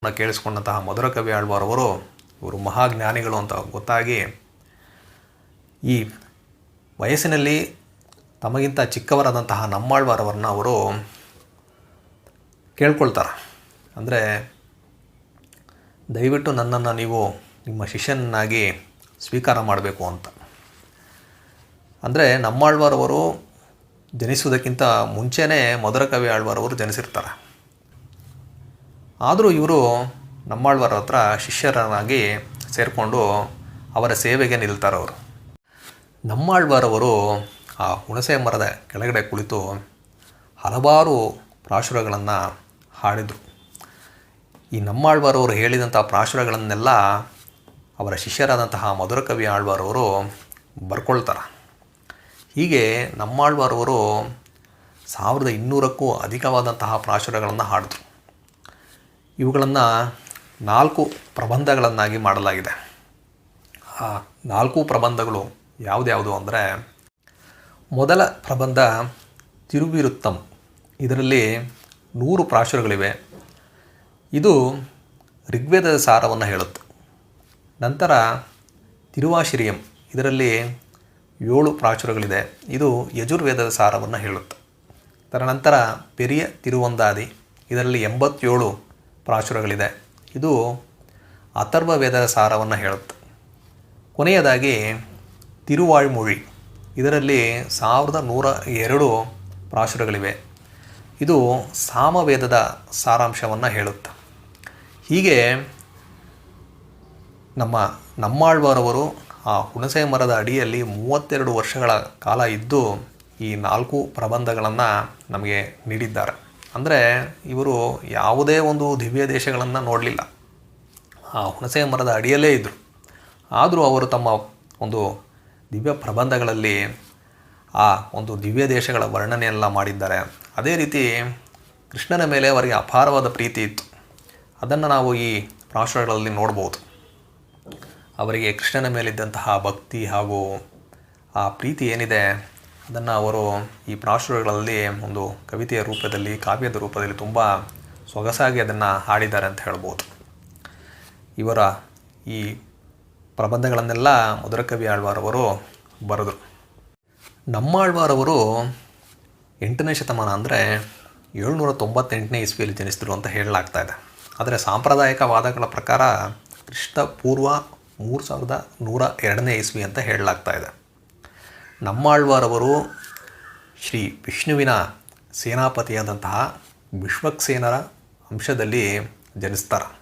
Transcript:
ಕೇಳಿಸ್ಕೊಂಡಂತಹ ಮಧುರ ಕವಿ ಆಳ್ವಾರವರು ಇವರು ಮಹಾಜ್ಞಾನಿಗಳು ಅಂತ ಗೊತ್ತಾಗಿ ಈ ವಯಸ್ಸಿನಲ್ಲಿ ತಮಗಿಂತ ಚಿಕ್ಕವರಾದಂತಹ ನಮ್ಮಾಳ್ವಾರವ್ರನ್ನ ಅವರು ಕೇಳ್ಕೊಳ್ತಾರೆ. ಅಂದರೆ ದಯವಿಟ್ಟು ನನ್ನನ್ನು ನೀವು ನಿಮ್ಮ ಶಿಷ್ಯನನ್ನಾಗಿ ಸ್ವೀಕಾರ ಮಾಡಬೇಕು ಅಂತ. ಅಂದರೆ ನಮ್ಮಾಳ್ವಾರವರು ಜನಿಸುವುದಕ್ಕಿಂತ ಮುಂಚೆನೇ ಮಧುರ ಕವಿ ಆಳ್ವಾರವರು ಜನಿಸಿರ್ತಾರೆ. ಆದರೂ ಇವರು ನಮ್ಮಾಳ್ವಾರ ಹತ್ರ ಶಿಷ್ಯರನ್ನಾಗಿ ಸೇರಿಕೊಂಡು ಅವರ ಸೇವೆಗೆ ನಿಲ್ತಾರವರು. ನಮ್ಮಾಳ್ವಾರವರು ಆ ಹುಣಸೆ ಮರದ ಕೆಳಗಡೆ ಕುಳಿತು ಹಲವಾರು ಪ್ರಾಶುರಗಳನ್ನು ಹಾಡಿದರು. ಈ ನಮ್ಮಾಳ್ವಾರವರು ಹೇಳಿದಂಥ ಪ್ರಾಶುರಗಳನ್ನೆಲ್ಲ ಅವರ ಶಿಷ್ಯರಾದಂತಹ ಮಧುರ ಕವಿ ಆಳ್ವಾರವರು ಬರ್ಕೊಳ್ತಾರೆ. ಹೀಗೆ ನಮ್ಮಾಳ್ವಾರವರು 1200ಕ್ಕೂ ಅಧಿಕವಾದಂತಹ ಪ್ರಾಶುರಗಳನ್ನು ಹಾಡಿದರು. ಇವುಗಳನ್ನು 4 ಪ್ರಬಂಧಗಳನ್ನಾಗಿ ಮಾಡಲಾಗಿದೆ. ಆ 4 ಪ್ರಬಂಧಗಳು ಯಾವುದ್ಯಾವುದು ಅಂದರೆ, ಮೊದಲ ಪ್ರಬಂಧ ತಿರುವಿರುತ್ತಂ. ಇದರಲ್ಲಿ 100 ಪ್ರಾಶುರಗಳಿವೆ. ಇದು ಋಗ್ವೇದದ ಸಾರವನ್ನು ಹೇಳುತ್ತೆ. ನಂತರ ತಿರುವಾಶಿರಿಯಂ. ಇದರಲ್ಲಿ 7 ಪ್ರಾಶುರಗಳಿದೆ. ಇದು ಯಜುರ್ವೇದದ ಸಾರವನ್ನು ಹೇಳುತ್ತೆ. ತದನಂತರ ಪೆರಿಯ ತಿರುವಂದಾದಿ. ಇದರಲ್ಲಿ 87 ಪ್ರಾಶುರಗಳಿದೆ. ಇದು ಅಥರ್ವ ವೇದದ ಸಾರವನ್ನು ಹೇಳುತ್ತೆ. ಕೊನೆಯದಾಗಿ ತಿರುವಾಳ್ಮೊഴി. ಇದರಲ್ಲಿ 1102 ಪ್ರಾಶುರಗಳಿವೆ. ಇದು ಸಾಮವೇದದ ಸಾರಾಂಶವನ್ನು ಹೇಳುತ್ತೆ. ಹೀಗೆ ನಮ್ಮಾಳ್ವಾರವರು ಆ ಹುಣಸೆ ಮರದ ಅಡಿಯಲ್ಲಿ 32 ವರ್ಷಗಳ ಕಾಲ ಇದ್ದು ಈ 4 ಪ್ರಬಂಧಗಳನ್ನು ನಮಗೆ ನೀಡಿದ್ದಾರೆ. ಅಂದರೆ ಇವರು ಯಾವುದೇ ಒಂದು ದಿವ್ಯ ದೇಶಗಳನ್ನು ನೋಡಲಿಲ್ಲ, ಆ ಹುಣಸೆ ಮರದ ಅಡಿಯಲ್ಲೇ ಇದ್ದರು. ಆದರೂ ಅವರು ತಮ್ಮ ಒಂದು ದಿವ್ಯ ಪ್ರಬಂಧಗಳಲ್ಲಿ ಆ ಒಂದು ದಿವ್ಯ ದೇಶಗಳ ವರ್ಣನೆಯೆಲ್ಲ ಮಾಡಿದ್ದಾರೆ. ಅದೇ ರೀತಿ ಕೃಷ್ಣನ ಮೇಲೆ ಅವರಿಗೆ ಅಪಾರವಾದ ಪ್ರೀತಿ ಇತ್ತು. ಅದನ್ನು ನಾವು ಈ ಪ್ರಾಶುರಗಳಲ್ಲಿ ನೋಡ್ಬೋದು. ಅವರಿಗೆ ಕೃಷ್ಣನ ಮೇಲಿದ್ದಂತಹ ಭಕ್ತಿ ಹಾಗೂ ಆ ಪ್ರೀತಿ ಏನಿದೆ ಅದನ್ನು ಅವರು ಈ ಪ್ರಾಶುರಗಳಲ್ಲಿ ಒಂದು ಕವಿತೆಯ ರೂಪದಲ್ಲಿ, ಕಾವ್ಯದ ರೂಪದಲ್ಲಿ ತುಂಬ ಸೊಗಸಾಗಿ ಅದನ್ನು ಹಾಡಿದ್ದಾರೆ ಅಂತ ಹೇಳ್ಬೋದು. ಇವರ ಈ ಪ್ರಬಂಧಗಳನ್ನೆಲ್ಲ ಮಧುರ ಕವಿ ಆಳ್ವಾರವರು ಬರೆದರು. ನಮ್ಮಾಳ್ವಾರವರು 8ನೇ ಶತಮಾನ ಅಂದರೆ 798ನೇ ಇಸ್ವಿಯಲ್ಲಿ ಜನಿಸಿದರು ಅಂತ ಹೇಳಲಾಗ್ತಾ ಇದೆ. ಆದರೆ ಸಾಂಪ್ರದಾಯಿಕ ವಾದಗಳ ಪ್ರಕಾರ ಕ್ರಿಸ್ತಪೂರ್ವ 3102ನೇ ಇಸ್ವಿ ಅಂತ ಹೇಳಲಾಗ್ತಾ ಇದೆ. ನಮ್ಮಾಳ್ವಾರವರು ಶ್ರೀ ವಿಷ್ಣುವಿನ ಸೇನಾಪತಿಯಾದಂತಹ ವಿಶ್ವಕ್ಸೇನರ ಅಂಶದಲ್ಲಿ ಜನಿಸ್ತಾರೆ.